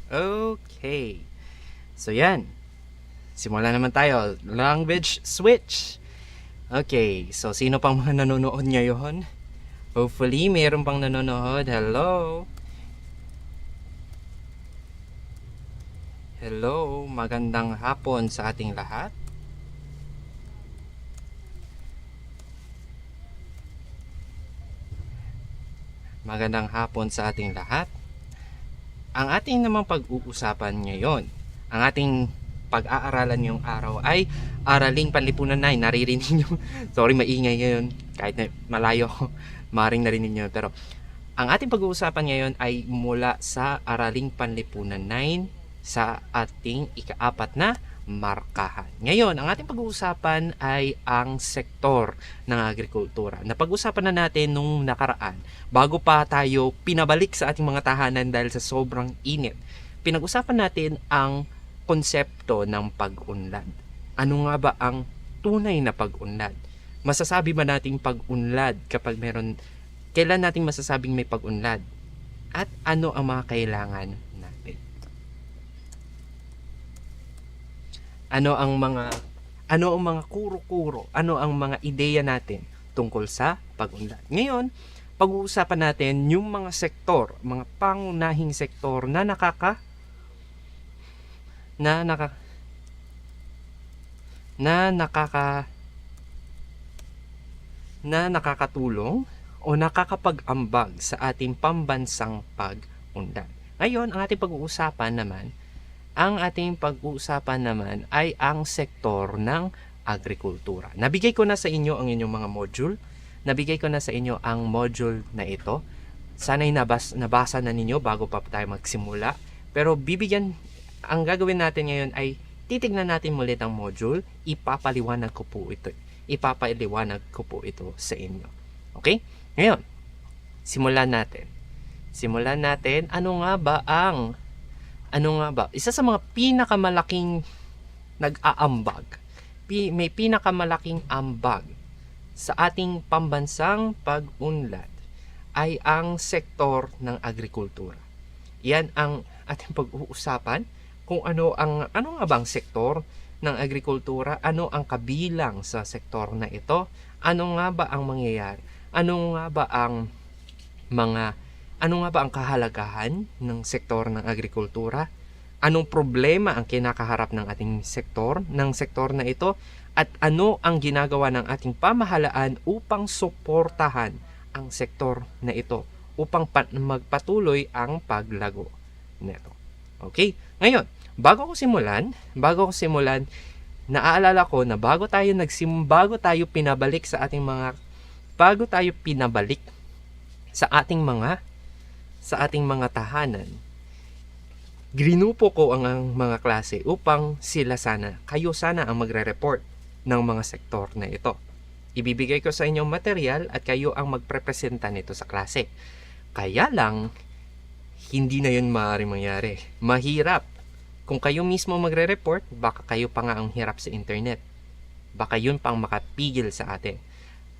Okay. So yan. Simulan naman tayo. Language switch. Okay. So sino pang mga nanonood ngayon? Hopefully, mayroon pang nanonood. Hello. Hello. Magandang hapon sa ating lahat. Magandang hapon sa ating lahat. Ang ating namang pag-uusapan ngayon, ang ating pag-aaralan ngayong araw ay Araling Panlipunan 9. Naririnig nyo? Sorry, maingay ngayon. Kahit na malayo ako, maring narinig nyo. Pero ang ating pag-uusapan ngayon ay mula sa Araling Panlipunan 9 sa ating ikaapat na markahan. Ngayon, ang ating pag-uusapan ay ang sektor ng agrikultura. Napag-usapan na natin nung nakaraan bago pa tayo pinabalik sa ating mga tahanan dahil sa sobrang init. Pinag-usapan natin ang konsepto ng pag-unlad. Ano nga ba ang tunay na pag-unlad? Masasabi ba nating pag-unlad kapag meron, kailan nating masasabing may pag-unlad? At ano ang mga kailangan natin? Ano ang mga kuro-kuro? Ano ang mga ideya natin tungkol sa pag-unlad? Ngayon, pag-uusapan natin yung mga sektor, mga pangunahing sektor na nakakatulong o nakakapag-ambag sa ating pambansang pag-unlad. Ngayon, ang ating pag-uusapan naman ay ang sektor ng agrikultura. Nabigay ko na sa inyo ang inyong mga module. Nabigay ko na sa inyo ang module na ito. Sana'y nabasa na ninyo bago pa tayo magsimula. Pero ang gagawin natin ngayon ay titignan natin ulit ang module. Ipapaliwanag ko po ito sa inyo. Okay? Ngayon, simulan natin. Ano nga ba? Isa sa mga pinakamalaking nag-aambag, may pinakamalaking ambag sa ating pambansang pag-unlad ay ang sektor ng agrikultura. Yan ang ating pag-uusapan kung ano nga bang sektor ng agrikultura, ano ang kabilang sa sektor na ito, ano nga ba ang mangyayari, ano nga ba ang kahalagahan ng sektor ng agrikultura, anong problema ang kinakaharap ng ating sektor na ito, at ano ang ginagawa ng ating pamahalaan upang suportahan ang sektor na ito upang magpatuloy ang paglago nito. Okay? Ngayon, bago ko simulan, naaalala ko na bago tayo pinabalik sa ating mga tahanan, grinupo ko ang mga klase upang kayo sana ang magre-report ng mga sektor na ito. Ibibigay ko sa inyo material at kayo ang magprepresenta nito sa klase. Kaya lang, hindi na yun maaaring mangyari. Mahirap. Kung kayo mismo magre-report, baka kayo pa nga ang hirap sa internet. Baka yun pang makapigil sa atin.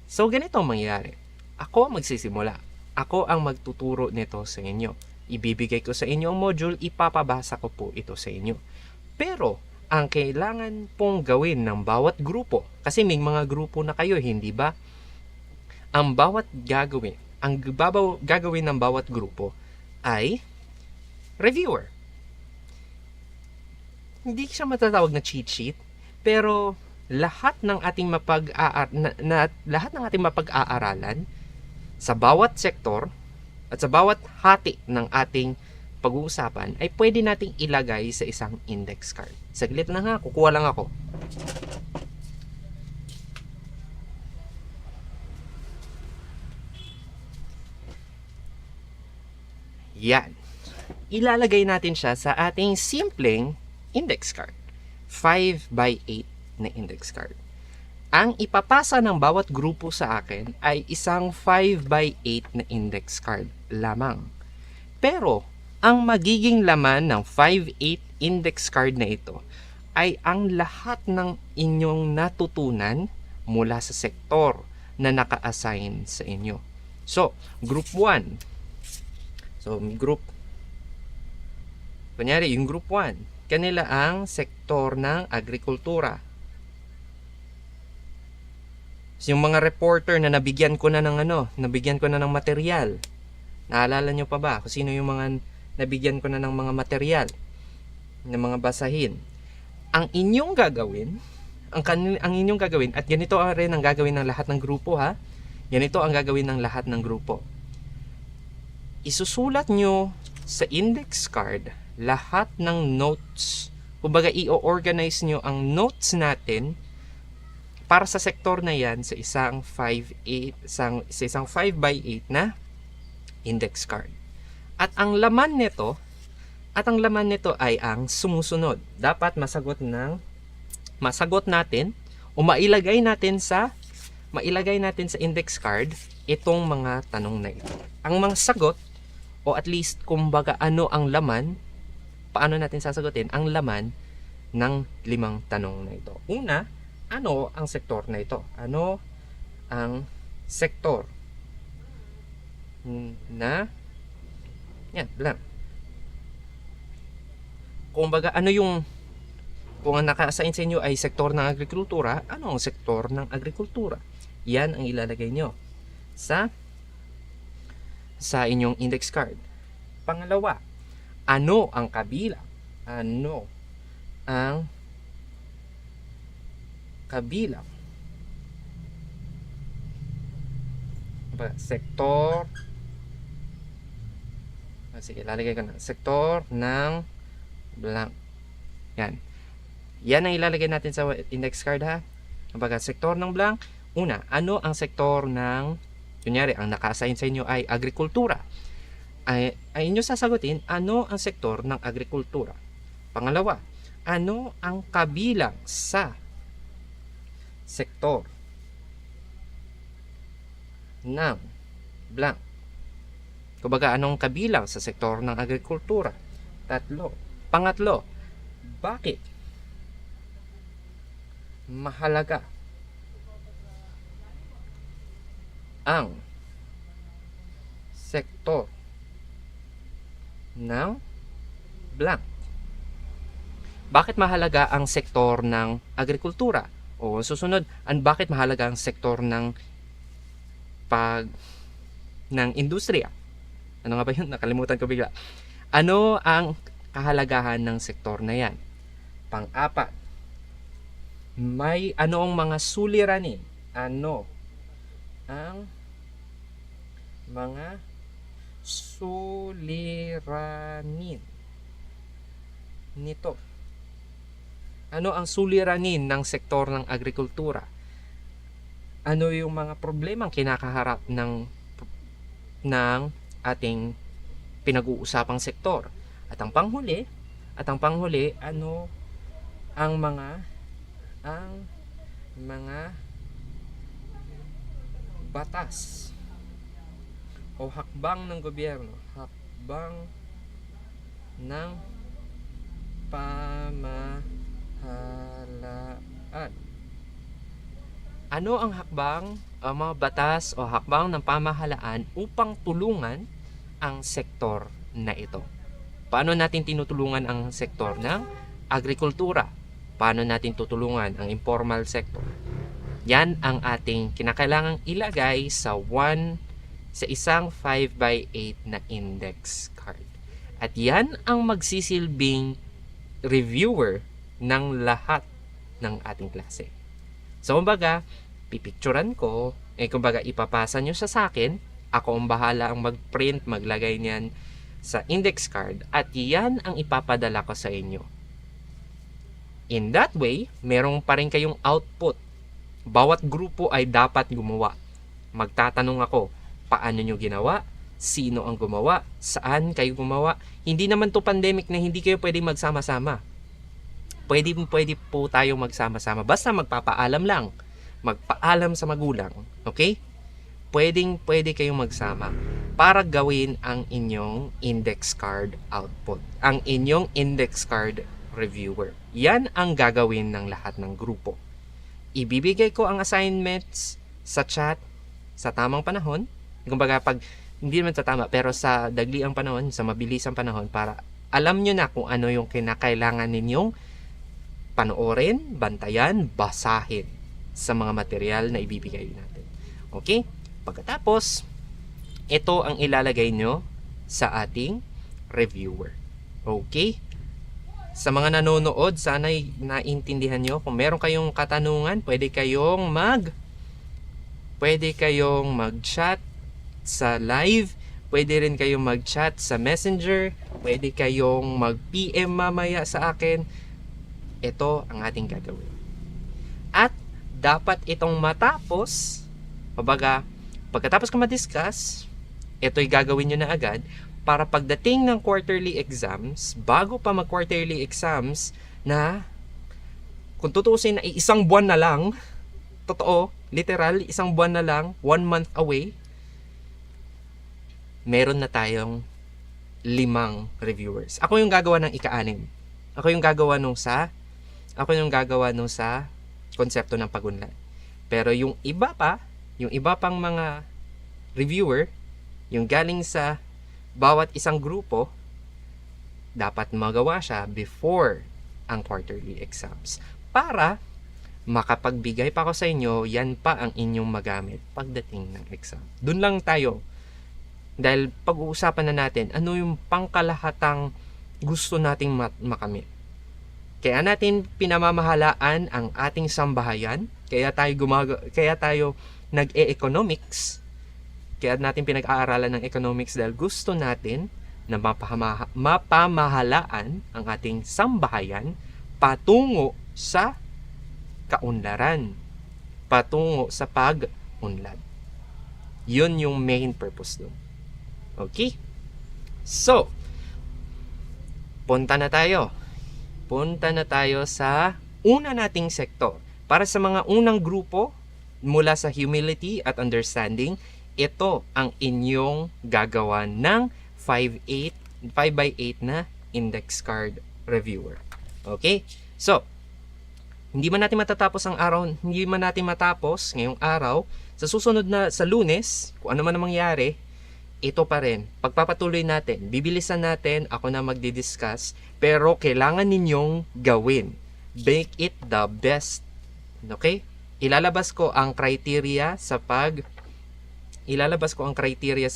So, ganito ang mangyayari. Ako ang magsisimula. Ako ang magtuturo nito sa inyo. Ibibigay ko sa inyo ang module, ipapabasa ko po ito sa inyo. Pero, ang kailangan pong gawin ng bawat grupo, kasi may mga grupo na kayo, hindi ba? Ang gagawin ng bawat grupo ay reviewer. Hindi siya matatawag na cheat sheet, pero lahat ng ating mapag-aaralan sa bawat sektor at sa bawat hati ng ating pag-uusapan ay pwede nating ilagay sa isang index card. Saglit lang ha, kukuha lang ako. Yan. Ilalagay natin siya sa ating simpleng index card. 5x8 na index card. Ang ipapasa ng bawat grupo sa akin ay isang 5x8 na index card lamang. Pero, ang magiging laman ng 5x8 index card na ito ay ang lahat ng inyong natutunan mula sa sektor na naka-assign sa inyo. So, group 1. So, Kunyari, yung group 1, kanila ang sektor ng agrikultura. Yung mga reporter na nabigyan ko na ng material. Naalala nyo pa ba kung sino yung mga nabigyan ko na ng mga material, ng mga basahin? Ang inyong gagawin, ang inyong gagawin, at ganito rin ang gagawin ng lahat ng grupo ha. Ganito ang gagawin ng lahat ng grupo. Isusulat nyo sa index card lahat ng notes. Kumbaga, i-organize nyo ang notes natin para sa sektor na yan sa isang 5x8 na index card. At ang laman nito ay ang sumusunod. Dapat masagot natin o mailagay natin sa index card itong mga tanong na ito. Ang mga sagot, o at least kumbaga ano ang laman, paano natin sasagutin ang laman ng 5 tanong na ito. Una, ano ang sektor na ito? Ano ang sektor na yan, blank. Kumbaga, kung ang naka-assign sa inyo ay sektor ng agrikultura, ano ang sektor ng agrikultura? Yan ang ilalagay nyo sa inyong index card. Pangalawa, ano ang kabilang? Ano ang kabilang? Sektor. Sige, ilalagay ko na. Sektor ng blank. Yan. Yan ang ilalagay natin sa index card ha. Kumbaga, sektor ng blank. Una, ano ang sektor ng, kunyari, ang naka-assign sa inyo ay agrikultura. Ay inyo sasagutin, ano ang sektor ng agrikultura? Pangalawa, ano ang kabilang sa sektor ng blank? Kumbaga, anong kabilang sa sektor ng agrikultura? Pangatlo, bakit mahalaga ang sektor ng blank? Bakit mahalaga ang sektor ng agrikultura? O susunod, bakit mahalaga ang sektor ng industriya? Ano nga ba yun? Nakalimutan ko bigla. Ano ang kahalagahan ng sektor na yan? Pang-apat, ano ang mga suliranin? Ano ang mga suliranin nito? Ano ang suliranin ng sektor ng agrikultura? Ano yung mga problemang kinakaharap ng ating pinag-uusapang sektor? At ang panghuli, ano ang mga batas o hakbang ng gobyerno, hakbang ng pamahalaan. Ano ang hakbang, mga batas o hakbang ng pamahalaan upang tulungan ang sektor na ito? Paano natin tinutulungan ang sektor ng agrikultura? Paano natin tutulungan ang informal sector? Yan ang ating kinakailangang ilagay sa isang 5x8 na index card. At yan ang magsisilbing reviewer ng lahat ng ating klase. So, kumbaga, pipicturan ko, kumbaga, ipapasa nyo sa akin, ako ang bahala ang mag-print, maglagay niyan sa index card, at yan ang ipapadala ko sa inyo. In that way, merong pa rin kayong output. Bawat grupo ay dapat gumawa. Magtatanong ako, paano nyo ginawa? Sino ang gumawa? Saan kayo gumawa? Hindi naman to pandemic na hindi kayo pwede magsama-sama. Pwede po tayo magsama-sama. Basta magpapaalam lang. Magpaalam sa magulang. Okay? Pwede kayong magsama para gawin ang inyong index card output. Ang inyong index card reviewer. Yan ang gagawin ng lahat ng grupo. Ibibigay ko ang assignments sa chat sa tamang panahon. Kumbaga, pag hindi naman sa tama, pero sa dagliang panahon, sa mabilisang panahon, para Alam nyo na kung ano yung kinakailangan ninyong panoorin, bantayan, basahin sa mga material na ibibigay natin. Okay? Pagkatapos, ito ang ilalagay nyo sa ating reviewer. Okay? Sa mga nanonood, sana naintindihan nyo. Kung meron kayong katanungan, pwede kayong mag-chat sa live, pwede rin kayong mag-chat sa Messenger, pwede kayong mag-PM mamaya sa akin. Ito ang ating gagawin. At dapat itong matapos, pagkatapos ko ma-discuss, ito'y gagawin nyo na agad para pagdating ng quarterly exams, bago pa mag-quarterly exams, na kung tutuusin na isang buwan na lang, totoo, literal, isang buwan na lang, 1 month away, meron na tayong 5 reviewers. Ako yung gagawa ng ika-6. Ako yung gagawa nung sa konsepto ng pag-unlad. Pero yung iba pang mga reviewer, yung galing sa bawat isang grupo, dapat magawa siya before ang quarterly exams. Para makapagbigay pa ako sa inyo, yan pa ang inyong magamit pagdating ng exam. Doon lang tayo. Dahil pag-uusapan na natin, ano yung pangkalahatang gusto nating makamit. Kaya natin pinamamahalaan ang ating sambahayan, kaya tayo nag-e-economics, kaya natin pinag-aaralan ng economics dahil gusto natin na mapamahalaan ang ating sambahayan patungo sa kaunlaran, patungo sa pag-unlad. Yun yung main purpose doon. Okay? So, punta na tayo sa una nating sektor. Para sa mga unang grupo, mula sa humility at understanding, ito ang inyong gagawa ng 5x8 na index card reviewer. Okay? So, hindi man natin matapos ngayong araw, sa susunod na sa Lunes, kung ano man ang mangyari, ito pa rin. Pagpapatuloy natin, bibilisan natin, ako na magdi-discuss, pero kailangan ninyong gawin. Make it the best. Okay? Ilalabas ko ang criteria sa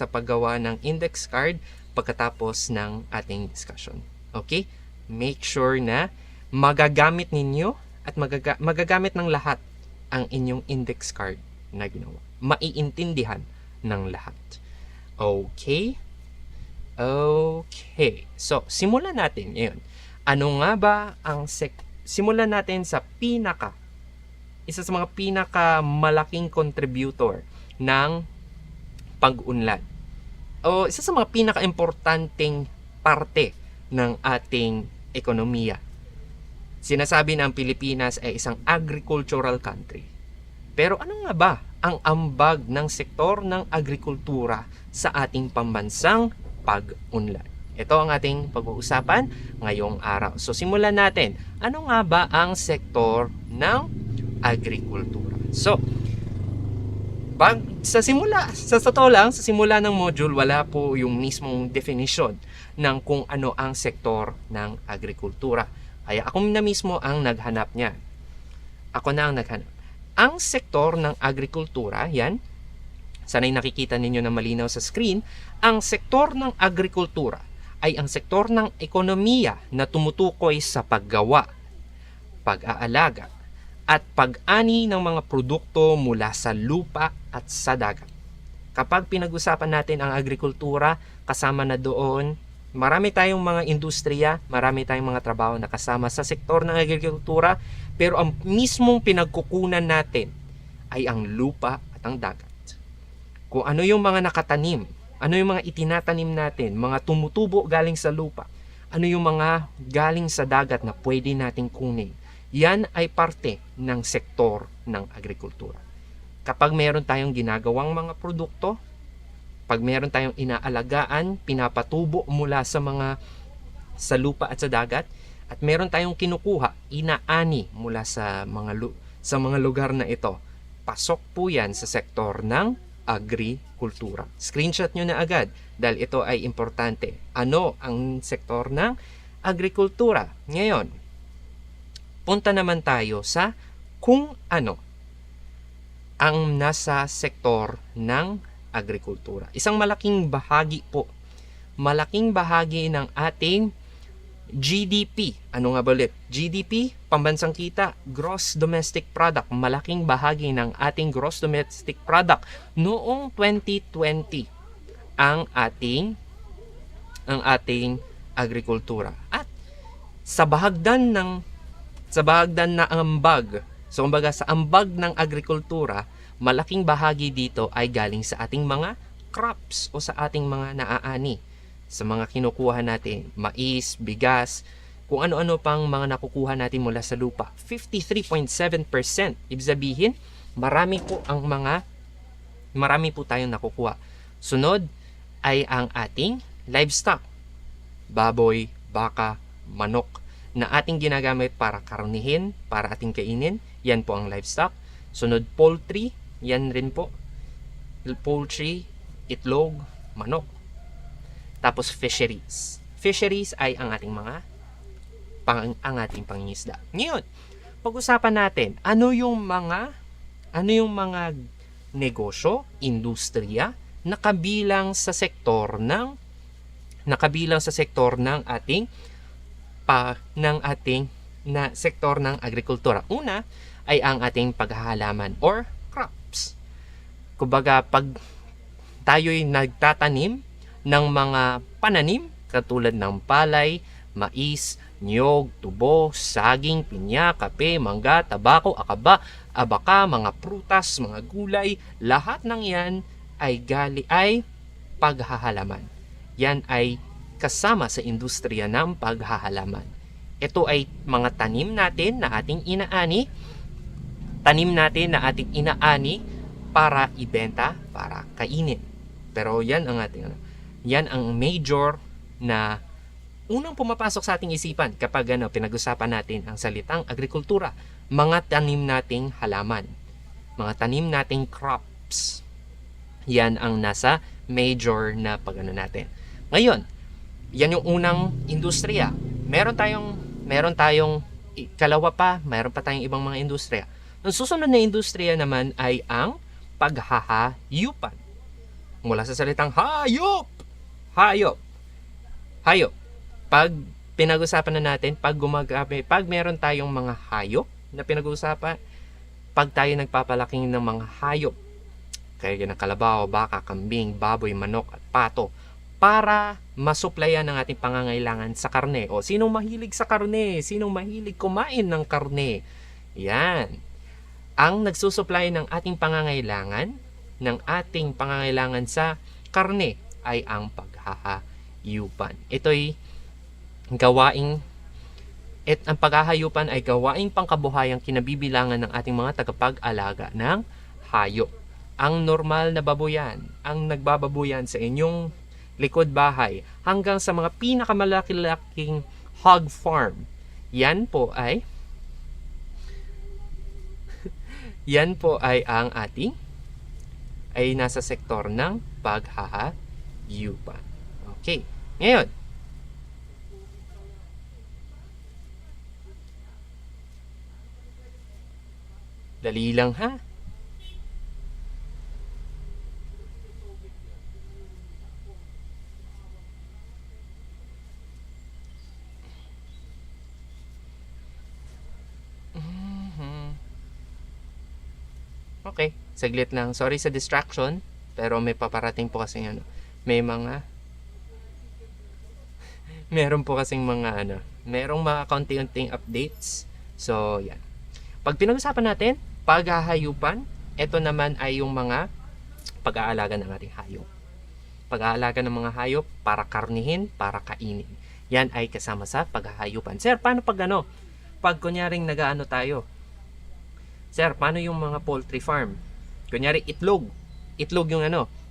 paggawa ng index card pagkatapos ng ating discussion. Okay? Make sure na magagamit ninyo at magagamit ng lahat ang inyong index card na ginawa. Maiintindihan ng lahat. Okay? Okay. So, simulan natin ngayon. Ano nga ba ang simulan natin sa isa sa mga pinakamalaking contributor ng pag-unlad. O isa sa mga pinaka-importanteng parte ng ating ekonomiya. Sinasabi na ang Pilipinas ay isang agricultural country. Pero ano nga ba ang ambag ng sektor ng agrikultura sa ating pambansang pag-unlad? Ito ang ating pag-uusapan ngayong araw. So simulan natin. Ano nga ba ang sektor ng agrikultura? So, sa simula ng module, wala po yung mismong definition ng kung ano ang sektor ng agrikultura. Kaya ako na mismo ang naghanap niya. Ang sektor ng agrikultura, yan, sana'y nakikita ninyo na malinaw sa screen, ang sektor ng agrikultura ay ang sektor ng ekonomiya na tumutukoy sa paggawa, pag-aalaga, at pag-ani ng mga produkto mula sa lupa at sa dagat. Kapag pinag-usapan natin ang agrikultura, kasama na doon, marami tayong mga industriya, marami tayong mga trabaho na kasama sa sektor ng agrikultura, pero ang mismong pinagkukunan natin ay ang lupa at ang dagat. Kung ano yung mga nakatanim, ano yung mga itinatanim natin, mga tumutubo galing sa lupa, ano yung mga galing sa dagat na pwede nating kunin. Yan ay parte ng sektor ng agrikultura. Kapag meron tayong ginagawang mga produkto, pag meron tayong inaalagaan, pinapatubo mula sa lupa at sa dagat, at meron tayong kinukuha, inaani mula sa mga lugar na ito, pasok po yan sa sektor ng agrikultura. Screenshot nyo na agad dahil ito ay importante. Ano ang sektor ng agrikultura? Ngayon, punta naman tayo sa kung ano ang nasa sektor ng agrikultura. Isang malaking bahagi po, malaking bahagi ng ating GDP. Ano nga ba ulit? GDP, pambansang kita, Gross Domestic Product. Malaking bahagi ng ating Gross Domestic Product noong 2020 ang ating agrikultura. At sa bahagdan na ambag, so kumbaga sa ambag ng agrikultura, malaking bahagi dito ay galing sa ating mga crops o sa ating mga naaani. Sa mga kinukuha natin, mais, bigas, kung ano-ano pang mga nakukuha natin mula sa lupa. 53.7%. Ibig sabihin, marami po tayong nakukuha. Sunod ay ang ating livestock. Baboy, baka, manok na ating ginagamit para karnihin, para ating kainin. Yan po ang livestock. Sunod, poultry. Yan rin po. Poultry, itlog, manok. Tapos fisheries. Fisheries ay ang ating pangingisda. Ngayon, pag-usapan natin ano yung mga negosyo, industriya na kabilang sa sektor ng sektor ng agrikultura. Una ay ang ating paghahalaman or crops. Kumbaga, pag tayo'y nagtatanim ng mga pananim katulad ng palay, mais, niyog, tubo, saging, pinya, kape, mangga, tabako, abaka, mga prutas, mga gulay, lahat ng yan ay paghahalaman. Yan ay kasama sa industriya ng paghahalaman. Ito ay mga tanim natin na ating inaani para ibenta, para kainin. Pero yan ang major na unang pumapasok sa ating isipan kapag pinag-usapan natin ang salitang agrikultura. Mga tanim nating halaman, mga tanim nating crops. Yan ang nasa major na natin. Ngayon, yan yung unang industriya. Meron tayong ikalawa pa, meron pa tayong ibang mga industriya. Ang susunod na industriya naman ay ang paghahayupan. Mula sa salitang hayop. Pag pinag-usapan na natin, pag meron tayong mga hayop na pinag-uusapan, pag tayo nagpapalaking ng mga hayop, kaya ng kalabaw, baka, kambing, baboy, manok at pato, para masuplayan ng ating pangangailangan sa karne. O sinong mahilig sa karne? Sinong mahilig kumain ng karne? Yan. Ang nagsusupply ng ating pangangailangan sa karne ay ang paghahayupan. Ang paghahayupan ay gawaing pangkabuhayang kinabibilangan ng ating mga tagapag-alaga ng hayop. Ang normal na baboyan, ang nagbababoyan sa inyong likod bahay, hanggang sa mga pinakamalaki-laking hog farm. Yan po ay nasa sektor ng paghahayupan. Okay. Ngayon, dali lang ha. Okay, saglit lang. Sorry sa distraction, pero may paparating po kasi meron po kasing merong mga kaunti-unting updates. So, yan. Pag pinag-usapan natin, paghahayupan, ito naman ay yung mga pag-aalaga ng ating hayop. Pag-aalaga ng mga hayop para karnihin, para kainin. Yan ay kasama sa paghahayupan. Sir, paano pag kunyaring tayo? Sir, paano yung mga poultry farm? Kunyari, itlog yung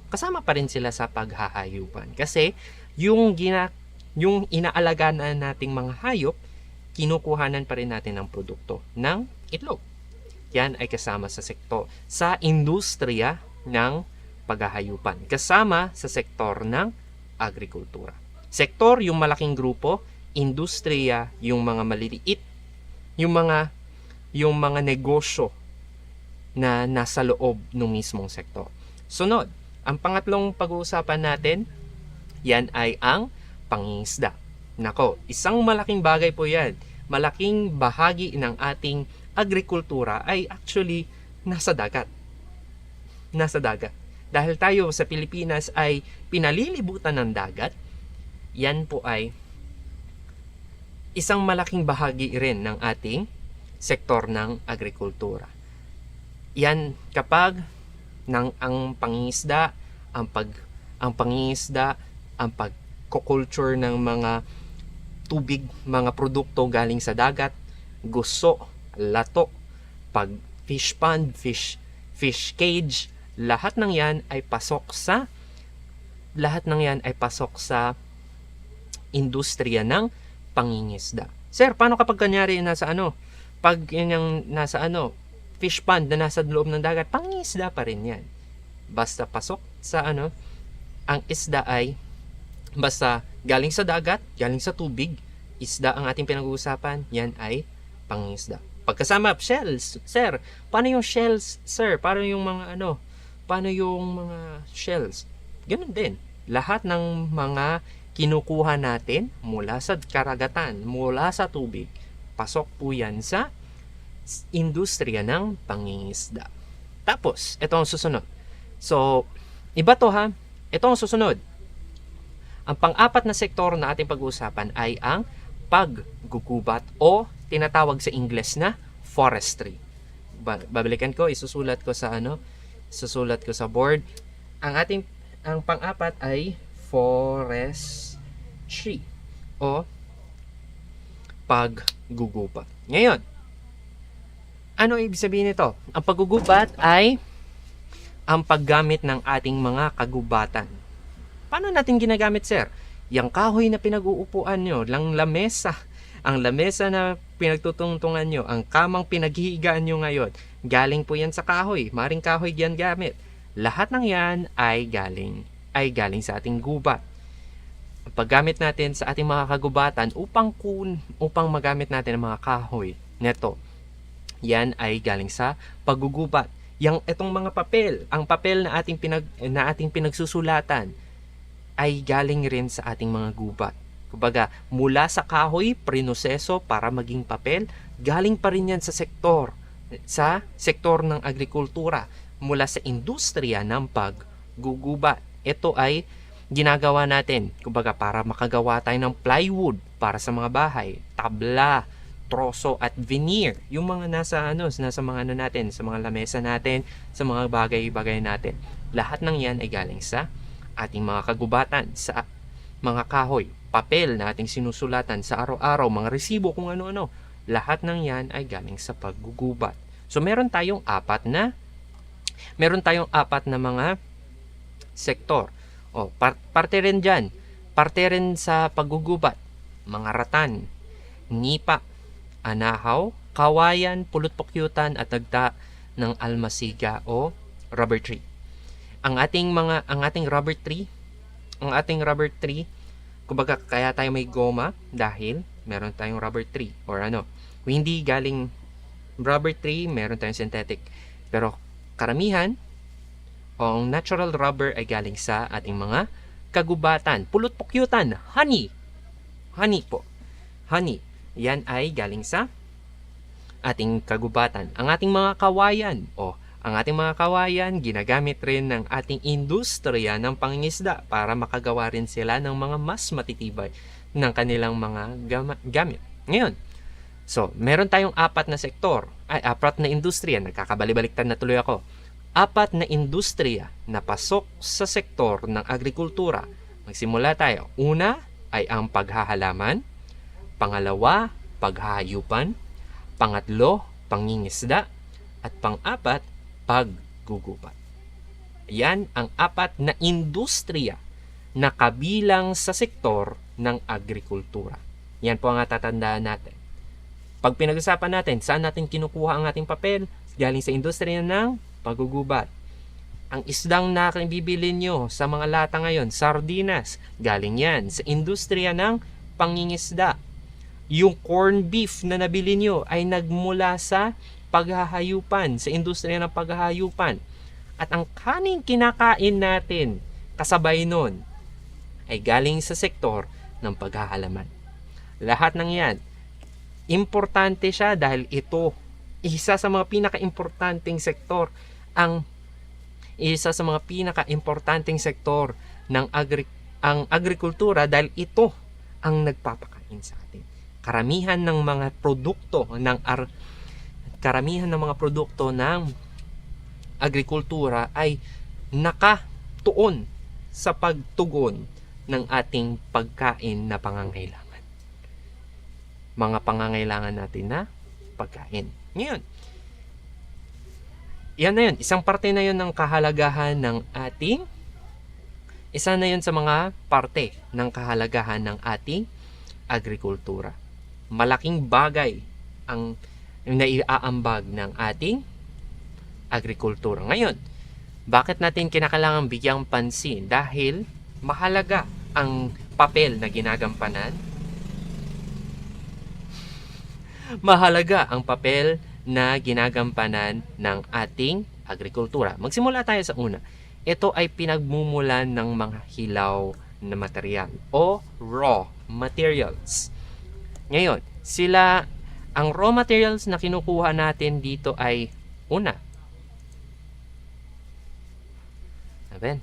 kasama pa rin sila sa paghahayupan. Kasi, yung inaalagaan nating mga hayop, kinukuhanan pa rin natin ng produkto ng itlog. Yan ay kasama sa industriya ng paghahayupan kasama sa sektor ng agrikultura. Sektor, yung malaking grupo, industriya, yung mga maliliit, yung mga negosyo na nasa loob ng mismong sektor. Sunod, ang pangatlong pag-uusapan natin, yan ay ang pangingisda. Nako, isang malaking bagay po yan. Malaking bahagi ng ating agrikultura ay actually nasa dagat. Nasa dagat. Dahil tayo sa Pilipinas ay pinalilibutan ng dagat, yan po ay isang malaking bahagi rin ng ating sektor ng agrikultura. Yan kapag ang pangingisda, ang pangingisda, ang pagko-culture ng mga tubig, mga produkto galing sa dagat, guso, lato, pag fish pond, fish cage, lahat ng yan ay pasok sa industriya ng pangingisda. Sir, paano kapag kanyari pag yun yung nasa fish pond na nasa loob ng dagat, pangingisda pa rin yan. Basta pasok sa ang isda ay basta galing sa dagat, galing sa tubig, isda ang ating pinag-uusapan, yan ay pangingisda. Pagkasama shells, sir, paano yung shells, sir? Paano yung mga shells? Ganun din. Lahat ng mga kinukuha natin mula sa karagatan, mula sa tubig, pasok po yan sa industriya ng pangingisda. Tapos, ito ang susunod. So, iba to ha. Ito ang susunod. Ang pang-apat na sektor na ating pag-uusapan ay ang paggugubat o tinatawag sa Ingles na forestry. Babalikan ko, isusulat ko sa board. Ang pang-apat ay forestry o paggugubat. Ngayon, ano ibig sabihin nito? Ang paggugubat ay ang paggamit ng ating mga kagubatan. Paano natin ginagamit, sir? Yang kahoy na pinag-uupuan nyo, ang lamesa na pinagtutungtungan nyo, ang kamang pinaghihigaan nyo ngayon, galing po yan sa kahoy. Maring kahoy yan gamit. Lahat ng yan ay galing sa ating gubat. Ang paggamit natin sa ating mga kagubatan upang magamit natin ang mga kahoy neto, yan ay galing sa paggugubat. Itong mga papel, ang papel na ating pinagsusulatan ay galing rin sa ating mga gubat. Kumbaga, mula sa kahoy, prinoseso para maging papel, galing pa rin yan sa sektor ng agrikultura, mula sa industriya ng paggugubat. Ito ay ginagawa natin, kumbaga, para makagawa tayo ng plywood para sa mga bahay, tabla, troso at veneer. Yung mga nasa mga natin, sa mga lamesa natin, sa mga bagay-bagay natin. Lahat ng yan ay galing sa ating mga kagubatan, sa mga kahoy, papel na ating sinusulatan sa araw-araw, mga resibo, kung ano-ano. Lahat ng yan ay galing sa paggugubat. So meron tayong apat na mga sektor. Parte rin dyan. Parte rin sa paggugubat. Mga ratan, nipa, anahaw, kawayan, pulot-pukyutan at dagta ng almasiga o rubber tree. Ang ating rubber tree, kumbaga kaya tayo may goma dahil meron tayong rubber tree or kung hindi galing rubber tree, meron tayong synthetic. Pero karamihan, ang natural rubber ay galing sa ating mga kagubatan. Pulot-pukyutan, honey po. Honey, yan ay galing sa ating kagubatan. Ang ating mga kawayan, ginagamit rin ng ating industriya ng pangingisda para makagawa rin sila ng mga mas matitibay ng kanilang mga gamit. Ngayon, so, meron tayong apat na industriya. Nagkakabali-baliktad na tuloy ako. Apat na industriya na pasok sa sektor ng agrikultura. Magsimula tayo. Una ay ang paghahalaman. Pangalawa, paghahayupan. Pangatlo, pangingisda. At pang-apat, paggugubat. Yan ang apat na industriya na kabilang sa sektor ng agrikultura. Yan po ang tatandaan natin. Pag pinag-usapan natin, saan natin kinukuha ang ating papel? Galing sa industriya ng paggugubat. Ang isdang nakibibili nyo sa mga lata ngayon, sardinas, galing yan sa industriya ng pangingisda. Yung corn beef na nabili nyo ay nagmula sa paghahayupan, sa industriya ng paghahayupan. At ang kaning kinakain natin, kasabay nun, ay galing sa sektor ng paghahalaman. Lahat ng yan, importante siya dahil ito, isa sa mga pinaka-importanting sektor, ng ang agrikultura dahil ito ang nagpapakain sa atin. Karamihan ng mga produkto ng agrikultura ay nakatuon sa pagtugon ng ating pagkain na pangangailangan. Mga pangangailangan natin na pagkain. Ngayon, yan na yun. Isang parte na yun ng kahalagahan ng ating, isa na yun sa mga parte ng kahalagahan ng ating agrikultura. Malaking bagay ang naiaambag ng ating agrikultura. Ngayon, bakit natin kinakailangan bigyang pansin? Dahil mahalaga ang papel na ginagampanan. Mahalaga ang papel na ginagampanan ng ating agrikultura. Magsimula tayo sa una. Ito ay pinagmumulan ng mga hilaw na material o raw materials. Ngayon, ang raw materials na kinukuha natin dito ay una. Sabihin,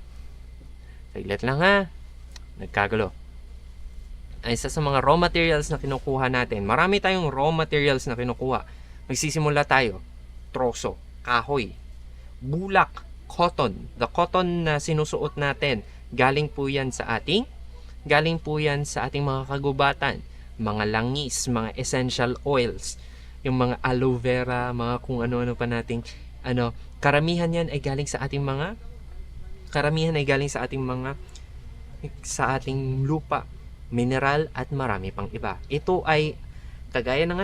saglit lang ha. Nagkagulo. Ay isa sa mga raw materials na kinukuha natin. Marami tayong raw materials na kinukuha. Magsisimula tayo. Troso, kahoy, bulak, cotton. The cotton na sinusuot natin, galing po yan sa ating mga kagubatan, mga langis, mga essential oils, yung mga aloe vera, mga kung ano-ano pa nating karamihan yan ay galing sa ating lupa, mineral at marami pang iba. Ito ay kagaya ng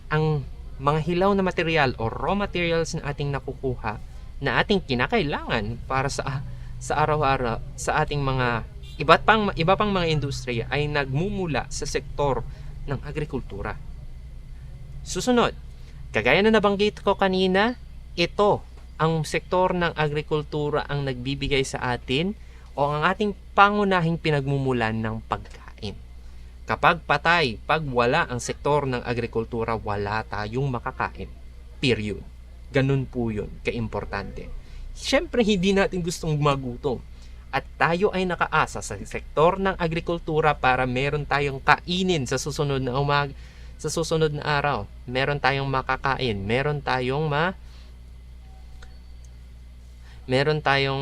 ang mga hilaw na material o raw materials na ating nakukuha na ating kinakailangan para sa araw-araw sa ating mga iba pang mga industriya ay nagmumula sa sektor ng agrikultura. Susunod, kagaya na nabanggit ko kanina, ito ang sektor ng agrikultura ang nagbibigay sa atin o ang ating pangunahing pinagmumulan ng pagkain. Kapag wala ang sektor ng agrikultura, wala tayong makakain. Period. Ganun po yun, kaimportante. Siyempre, hindi natin gustong magutom. At tayo ay nakaasa sa sektor ng agrikultura para meron tayong kainin sa susunod na araw. Meron tayong makakain, meron tayong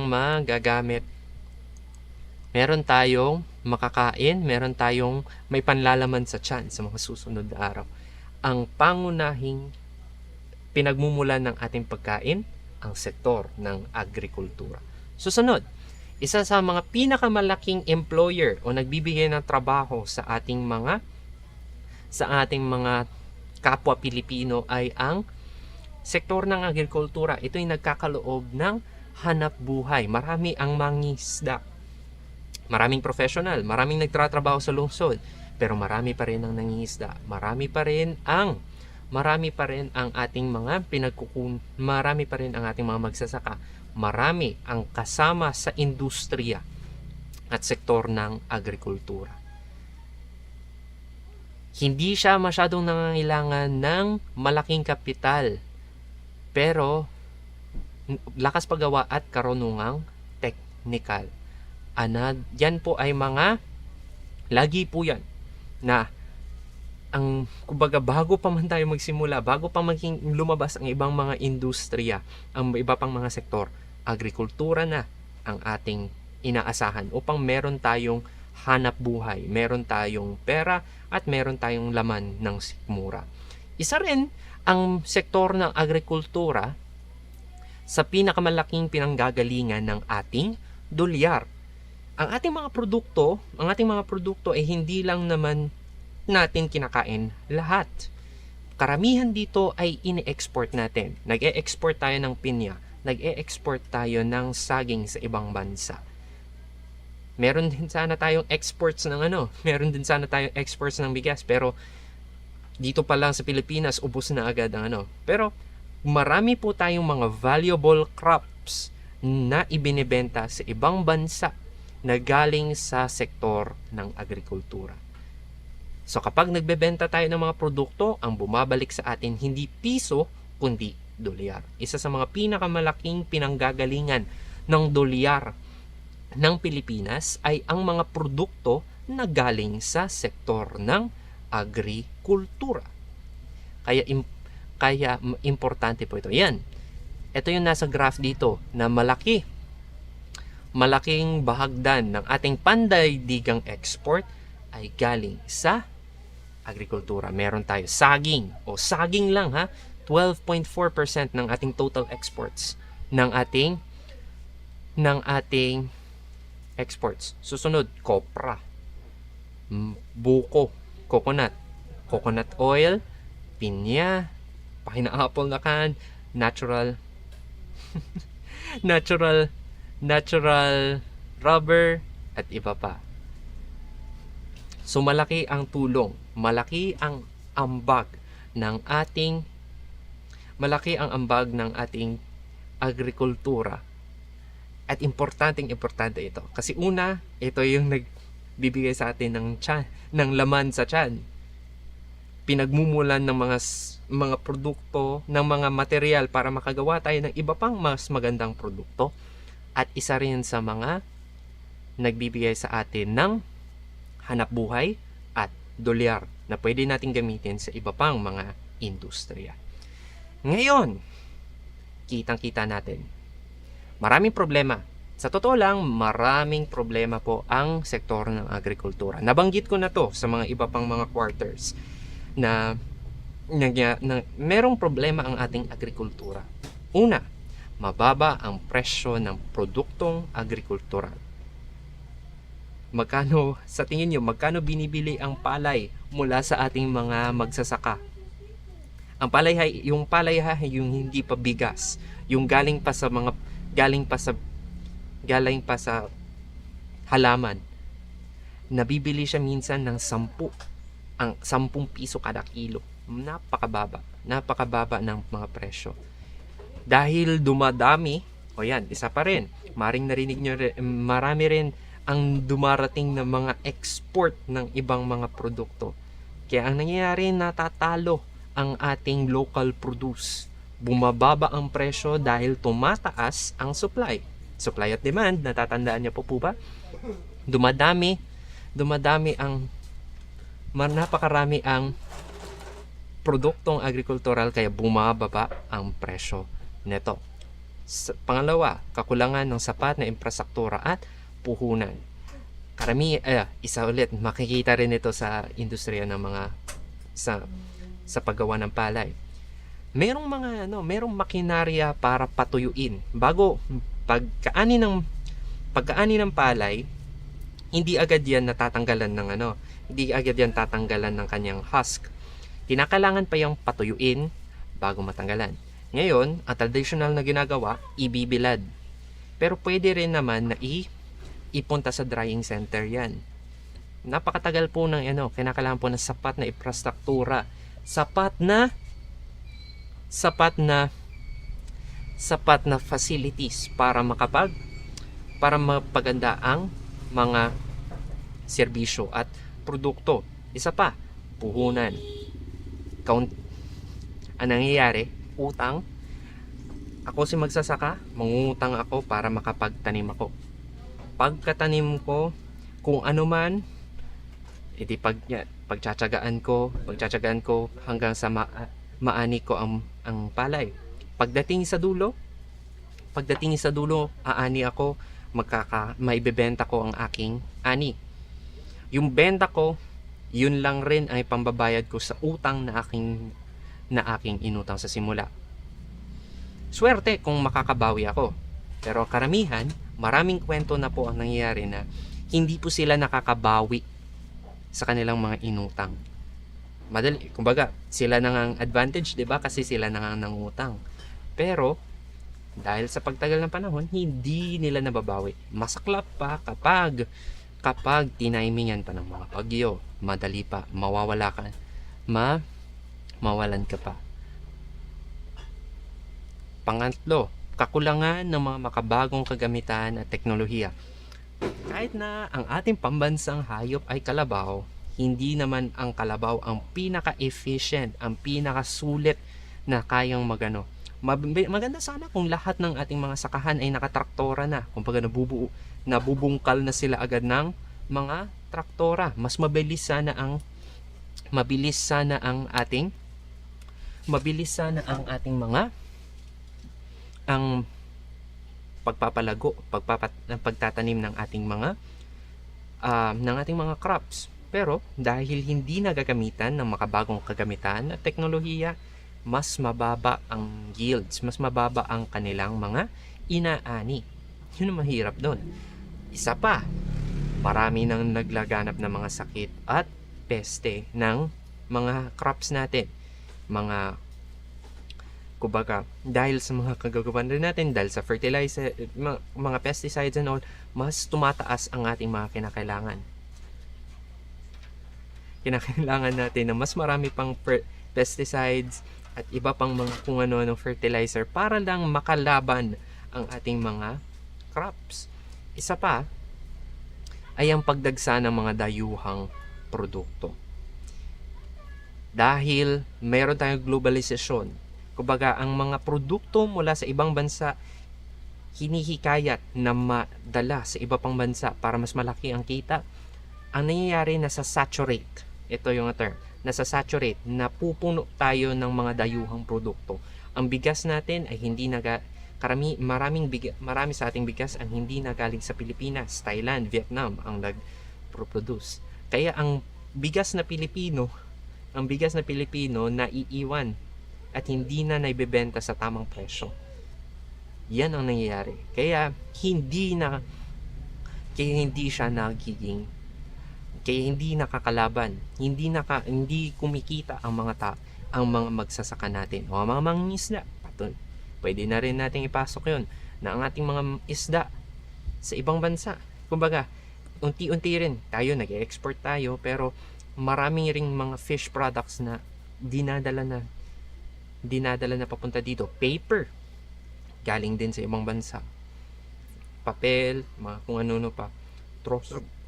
magagamit, meron tayong makakain, meron tayong may panlalaman sa tiyan sa mga susunod na araw. Ang pangunahing pinagmumulan ng ating pagkain, ang sektor ng agrikultura. Susunod, isa sa mga pinakamalaking employer o nagbibigay ng trabaho sa ating mga kapwa Pilipino ay ang sektor ng agrikultura. Ito ay nagkakaloob ng hanap buhay. Marami ang mangingisda. Maraming professional, maraming nagtatrabaho sa lungsod, pero marami pa rin ang nangingisda. Marami pa rin ang ating mga marami pa rin ang ating mga magsasaka. Marami ang kasama sa industriya at sektor ng agrikultura. Hindi siya masyadong nangangailangan ng malaking kapital, pero lakas paggawa at karunungang technical. Yan po ay lagi po yan na kumbaga bago pa man tayo magsimula, bago pa maging lumabas ang ibang mga industriya, ang iba pang mga sektor, agrikultura na ang ating inaasahan upang meron tayong hanap buhay, meron tayong pera at meron tayong laman ng sikmura. Isa rin ang sektor ng agrikultura sa pinakamalaking pinanggagalingan ng ating dolyar. Ang ating mga produkto ay hindi lang naman natin kinakain lahat. Karamihan dito ay ini-export natin. Nag-e-export tayo ng pinya, nag-e-export tayo ng saging sa ibang bansa. Meron din sana tayong exports ng meron din sana tayong exports ng bigas, pero dito pa lang sa Pilipinas ubos na agad ang Pero marami po tayong mga valuable crops na ibinebenta sa ibang bansa na galing sa sektor ng agrikultura. So kapag nagbebenta tayo ng mga produkto, ang bumabalik sa atin hindi piso kundi dolyar. Isa sa mga pinakamalaking pinanggagalingan ng dolyar ng Pilipinas ay ang mga produkto na galing sa sektor ng agrikultura. Kaya importante po ito. Yan. Ito yung nasa graph dito na malaking bahagdan ng ating pandaigdigang export ay galing sa agrikultura. Meron tayo saging lang 12.4% ng ating total exports ng ating exports. Susunod, kopra, buko, coconut oil, pinya, pineapple na can, natural rubber, at iba pa. So malaki ang tulong, malaki ang ambag ng ating agrikultura. At importante ito. Kasi una, ito yung nagbibigay sa atin ng laman sa tiyan. Pinagmumulan ng mga produkto, ng mga material para makagawa tayo ng iba pang mas magandang produkto. At isa rin sa mga nagbibigay sa atin ng hanap buhay at dolyar na pwede natin gamitin sa iba pang mga industriya. Ngayon, kitang-kita natin, maraming problema. Sa totoo lang, maraming problema po ang sektor ng agrikultura. Nabanggit ko na to sa mga iba pang mga quarters na merong problema ang ating agrikultura. Una, mababa ang presyo ng produktong agrikultural. Sa tingin nyo, magkano binibili ang palay mula sa ating mga magsasaka? Ang palay yung hindi pa bigas, yung galing pa sa halaman. Nabibili siya minsan ng 10 piso kada kilo. Napakababa ng mga presyo. Dahil dumadami, isa pa rin. Maring narinig nyo rin, marami rin ang dumarating na mga export ng ibang mga produkto. Kaya ang nangyayari, natatalo ang ating local produce. Bumababa ang presyo dahil tumataas ang supply. Supply at demand, natatandaan niyo po ba? Dumadami napakarami ang produktong agrikultural, kaya bumababa ang presyo neto. Pangalawa, kakulangan ng sapat na infrastruktura at puhunan. Isa ulit, makikita rin ito sa industriya ng sa paggawa ng palay. Merong makinarya para patuyuin. Bago pagkaani ng palay, hindi agad yan natatanggalan ng kanyang husk. Kinakailangan pa yung patuyuin bago matanggalan. Ngayon, ang traditional na ginagawa, ibibilad. Pero pwede rin naman na ipunta sa drying center yan. Napakatagal po ng kinakailangan po ng sapat na infrastruktura, sapat na facilities para mapaganda ang mga serbisyo at produkto. Isa pa, puhunan. Ang nangyayari, utang. Ako si magsasaka, mangungutang ako para makapagtanim ako. Pagkatanim ko, kung ano man, pagtsatsagaan ko hanggang sa maani ko ang palay. Pagdating sa dulo, aani ako, maibebenta ko ang aking ani. Yung benta ko, yun lang rin ay pambabayad ko sa utang na aking inutang sa simula. Swerte kung makakabawi ako. Pero karamihan, maraming kwento na po ang nangyayari na hindi po sila nakakabawi sa kanilang mga inutang. Kumbaga, sila nang ang advantage, 'di ba? Kasi sila nang ang nangutang. Pero Dahil sa pagtagal ng panahon, hindi nila nababawi. Masaklap pa kapag tinimingan pa ng mga bagyo. Madali pa, mawalan ka pa. Pangatlo, kakulangan ng mga makabagong kagamitan at teknolohiya. Kahit na ang ating pambansang hayop ay kalabaw, hindi naman ang kalabaw ang pinaka-efficient, ang pinaka-sulit na kayang magano. Maganda sana kung lahat ng ating mga sakahan ay nakatraktora na. Kumbaga nabubungkal na sila agad ng mga traktora. Mas mabilis sana ang ating mga ang pagtatanim ng ating mga crops. Pero dahil hindi nagagamitan ng makabagong kagamitan at teknolohiya, mas mababa ang yields, mas mababa ang kanilang mga inaani. Yun ang mahirap doon. Isa pa, marami nang naglaganap ng mga sakit at peste ng mga crops natin. Kumbaga, dahil sa mga kagagawan rin natin, dahil sa fertilizer, mga pesticides and all, mas tumataas ang ating mga kinakailangan natin na mas marami pang pesticides at iba pang mga kung ano-ano fertilizer para lang makalaban ang ating mga crops. Isa pa ay ang pagdagsa ng mga dayuhang produkto. Dahil mayroon tayong globalisasyon, kumbaga ang mga produkto mula sa ibang bansa hinihikayat na madala sa iba pang bansa para mas malaki ang kita. Ang nangyayari, nasa-saturate. Ito yung term. Nasa-saturate. Napupuno tayo ng mga dayuhang produkto. Ang bigas natin ay hindi marami sa ating bigas ang hindi nagaling sa Pilipinas, Thailand, Vietnam ang nag-produce. Kaya ang bigas na Pilipino naiiwan at hindi na naibebenta sa tamang presyo. Yan ang nangyayari. Kaya hindi nakakalaban, hindi kumikita ang mga magsasaka natin o ang mga mangingisda. Pwede na rin nating ipasok yon na ang ating mga isda sa ibang bansa. Kumbaga, unti-unti rin tayo nag-export tayo, pero marami ring mga fish products na dinadala na papunta dito. Paper galing din sa ibang bansa. Papel, mga kung ano pa,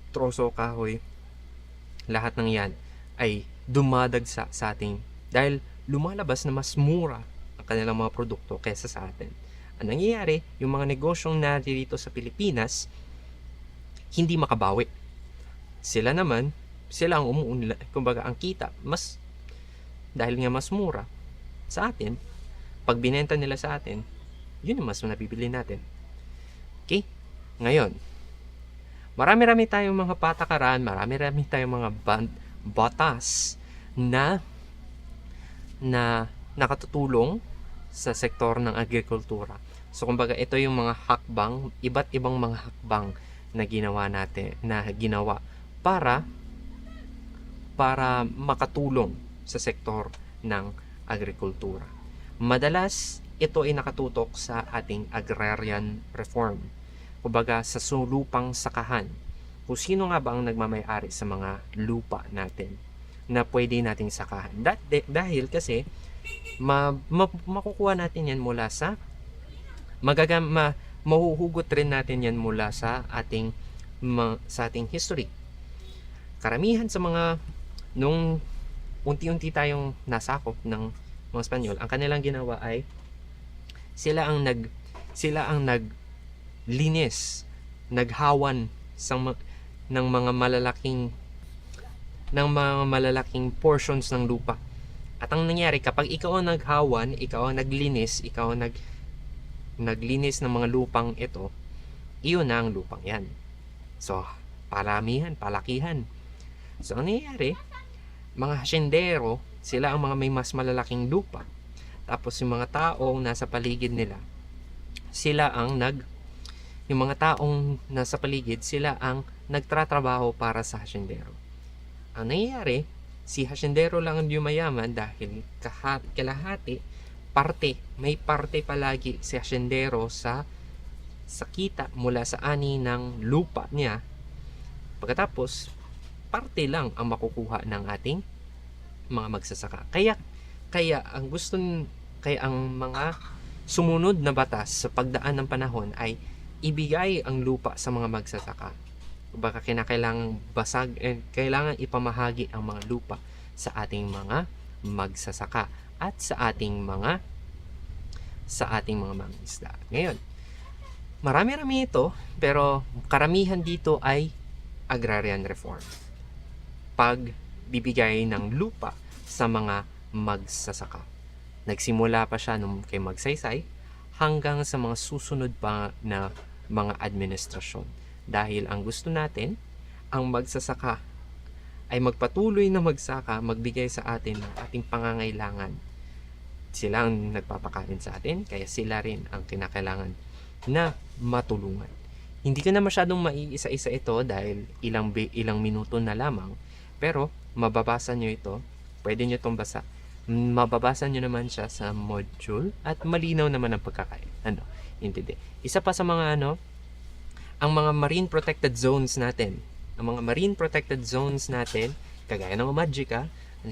troso kahoy, lahat ng yan ay dumadagsa sa ating dahil lumalabas na mas mura ang kanilang mga produkto kaysa sa atin. Ang nangyayari, yung mga negosyong narito sa Pilipinas hindi makabawi. Sila ang umuunlad. Kumbaga, ang kita dahil nga mas mura sa atin, pag binenta nila sa atin, yun yung mas nabibili natin. Okay? Ngayon, marami-rami tayong mga patakaran, marami-rami tayong mga batas na nakatutulong sa sektor ng agrikultura. So kumbaga, ito yung mga hakbang, iba't ibang mga hakbang na ginawa para makatulong sa sektor ng agrikultura. Madalas, ito ay nakatutok sa ating agrarian reform. Kumbaga, sa lupang sakahan. Kung sino nga ba ang nagmamay-ari sa mga lupa natin na pwede nating sakahan. Dahil kasi, makukuha natin yan mula sa mahuhugot rin natin yan mula sa ating history. Karamihan sa mga nung unti-unti tayong nasakop ng mga Espanyol, ang kanilang ginawa ay sila ang naglinis, naghawan ng mga malalaking portions ng lupa. At ang nangyari, kapag ikaw ang naghawan, ikaw ang naglinis, naglinis ng mga lupang ito, iyon na ang lupang yan. So, palakihan. So, ang nangyayari, mga hasyendero, sila ang mga may mas malalaking lupa. Tapos yung mga taong nasa paligid nila, yung mga taong nasa paligid, sila ang nagtratrabaho para sa hasyendero. Ang nangyayari, si hasyendero lang ang yumayaman dahil kalahati may parte palagi si asyendero sa kita mula sa ani ng lupa niya. Pagkatapos, parte lang ang makukuha ng ating mga magsasaka. Kaya ang mga sumunod na batas sa pagdaan ng panahon ay ibigay ang lupa sa mga magsasaka. Baka kailangan ipamahagi ang mga lupa sa ating mga magsasaka at sa ating mga mangingisda. Ngayon, marami-rami ito, pero karamihan dito ay agrarian reform. Pagbibigay ng lupa sa mga magsasaka. Nagsimula pa siya nung kay Magsaysay hanggang sa mga susunod pa na mga administrasyon. Dahil ang gusto natin, ang magsasaka ay magpatuloy na magbigay sa atin ng ating pangangailangan. Sila ang nagpapakain sa atin, kaya sila rin ang kinakailangan na matulungan. Hindi ko na masyadong maiisa-isa ito dahil ilang minuto na lamang, pero mababasa nyo ito, pwede nyo itong mababasa nyo naman siya sa module at malinaw naman ang intindi. Isa pa sa mga ang mga marine protected zones natin. Ang mga marine protected zones natin, kagaya ng Magica,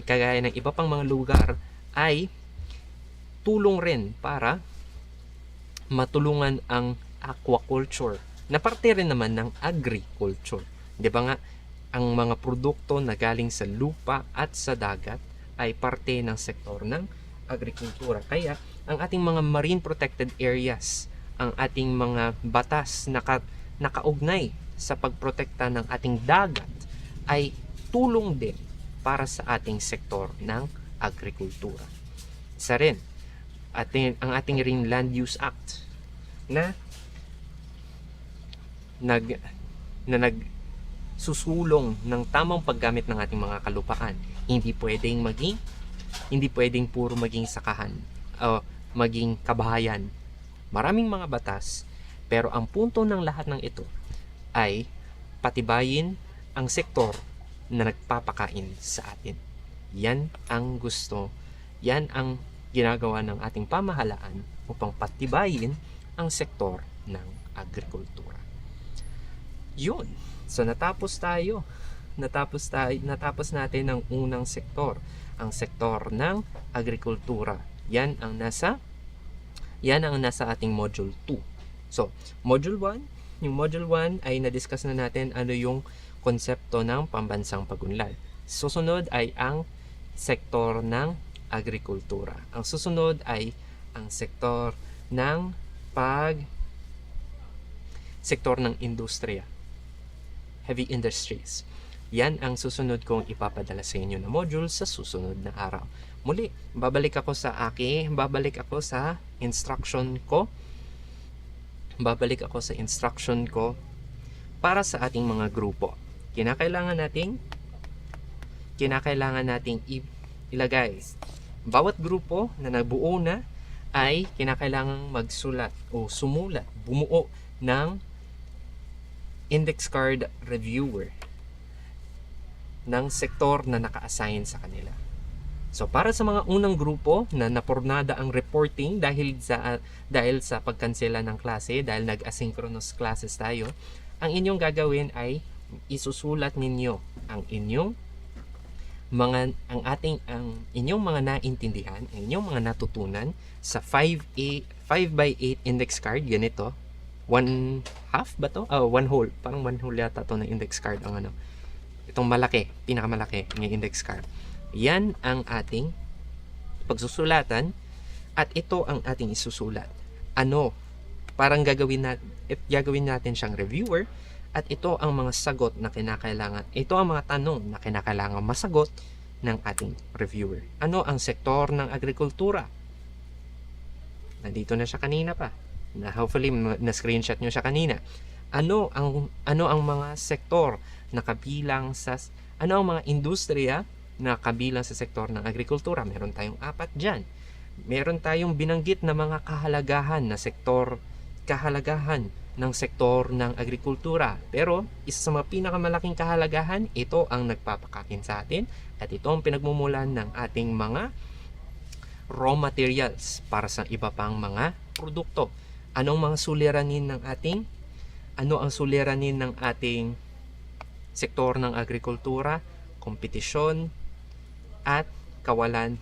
kagaya ng iba pang mga lugar, ay tulong rin para matulungan ang aquaculture na parte rin naman ng agriculture. Di ba nga, ang mga produkto na galing sa lupa at sa dagat ay parte ng sektor ng agrikultura. Kaya ang ating mga marine protected areas, ang ating mga batas nakaugnay sa pagprotekta ng ating dagat ay tulong din para sa ating sektor ng agrikultura. Isa rin, ang ating ring Land Use Act na nagsusulong ng tamang paggamit ng ating mga kalupaan. Hindi pwedeng puro maging sakahan o maging kabahayan. Maraming mga batas, pero ang punto ng lahat ng ito ay patibayin ang sektor na nagpapakain sa atin. Yan ang ginagawa ng ating pamahalaan upang patibayin ang sektor ng agrikultura. Yun. So natapos natin ang unang sektor, ang sektor ng agrikultura. Yan ang nasa ating module 2. So, module 1, yung module 1 ay na-discuss na natin ano yung konsepto ng pambansang pagunlad. Susunod ay ang sektor ng agrikultura. Ang susunod ay ang sektor ng industriya. Heavy industries. Yan ang susunod kong ipapadala sa inyo na module sa susunod na araw. Muli, babalik ako sa instruction ko para sa ating mga grupo. Kinakailangan nating ilagay. Bawat grupo na nabuo na ay kinakailangang bumuo ng index card reviewer ng sektor na naka-assign sa kanila. So para sa mga unang grupo na napornada ang reporting dahil sa pagkansela ng klase, dahil nag-asynchronous classes tayo, ang inyong gagawin ay isusulat ninyo ang inyong mga naintindihan, ang inyong mga natutunan sa 5x8 index card. Ganito, 1/2 ba to? 1 whole, parang 1 whole yata to na index card ang itong malaki, pinakamalaki ng index card. Yan ang ating pagsusulatan at ito ang ating isusulat. Parang gagawin natin siyang reviewer at ito ang mga sagot na ito ang mga tanong na kinakailangan masagot ng ating reviewer. Ano ang sektor ng agrikultura? Nandito na siya kanina pa. Hopefully na-screenshot nyo siya kanina. Ano ang mga sektor na kabilang ano ang mga industriya na kabilang sa sektor ng agrikultura? Meron tayong 4 dyan. Meron tayong binanggit na mga kahalagahan ng sektor ng agrikultura. Pero isa sa mga pinakamalaking kahalagahan, ito ang nagpapakain sa atin at ito ang pinagmumulan ng ating mga raw materials para sa iba pang mga produkto. Ano ang suliranin ng ating sektor ng agrikultura, kompetisyon, at kawalan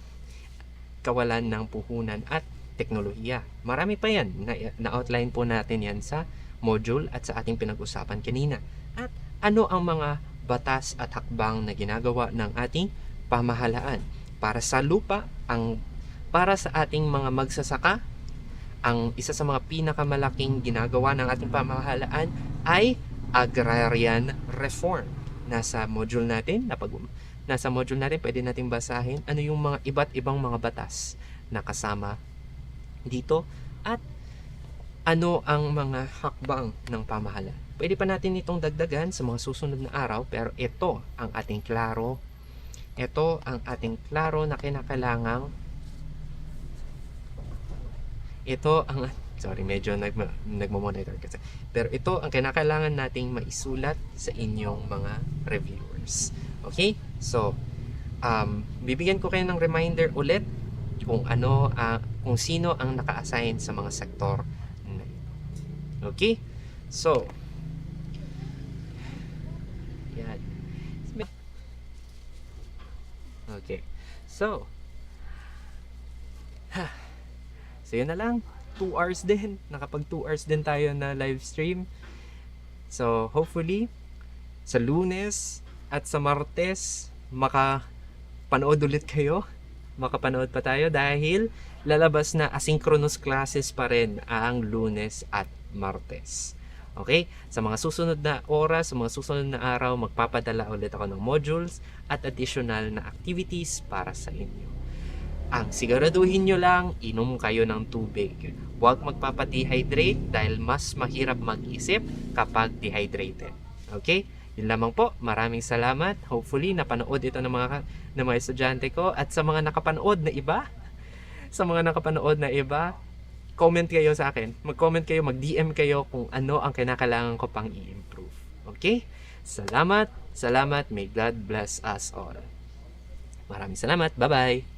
ng puhunan at teknolohiya. Marami pa yan. Na-outline po natin yan sa module at sa ating pinag-usapan kanina. At ano ang mga batas at hakbang na ginagawa ng ating pamahalaan para sa lupa, para sa ating mga magsasaka. Ang isa sa mga pinakamalaking ginagawa ng ating pamahalaan ay agrarian reform. Nasa module natin pwede nating basahin ano yung mga iba't ibang mga batas na kasama dito at ano ang mga hakbang ng pamahalaan. Pwede pa natin itong dagdagan sa mga susunod na araw, pero ito ang ating klaro na kinakailangang medyo nagmo-monitor kasi. Pero ito ang kinakailangan nating maisulat sa inyong mga reviewers. Okay? So, bibigyan ko kayo ng reminder ulit kung sino ang naka-assign sa mga sektor na ito. Okay? So, yan. Okay. So, yun na lang. 2 hours din. Nakapag 2 hours din tayo na live stream. So, hopefully, sa Lunes at sa Martes, makapanood pa tayo dahil lalabas na asynchronous classes pa rin ang Lunes at Martes. Okay? Sa mga susunod na oras, sa mga susunod na araw, magpapadala ulit ako ng modules at additional na activities para sa inyo. Ang siguraduhin nyo lang, inom kayo ng tubig. Huwag magpapa-dehydrate dahil mas mahirap mag-isip kapag dehydrated. Okay? Yun lamang po. Maraming salamat. Hopefully, napanood ito ng mga estudyante ko. At sa mga nakapanood na iba, comment kayo sa akin. Mag-comment kayo, mag-DM kayo kung ano ang kinakailangan ko pang i-improve. Okay? Salamat. May God bless us all. Maraming salamat. Bye-bye.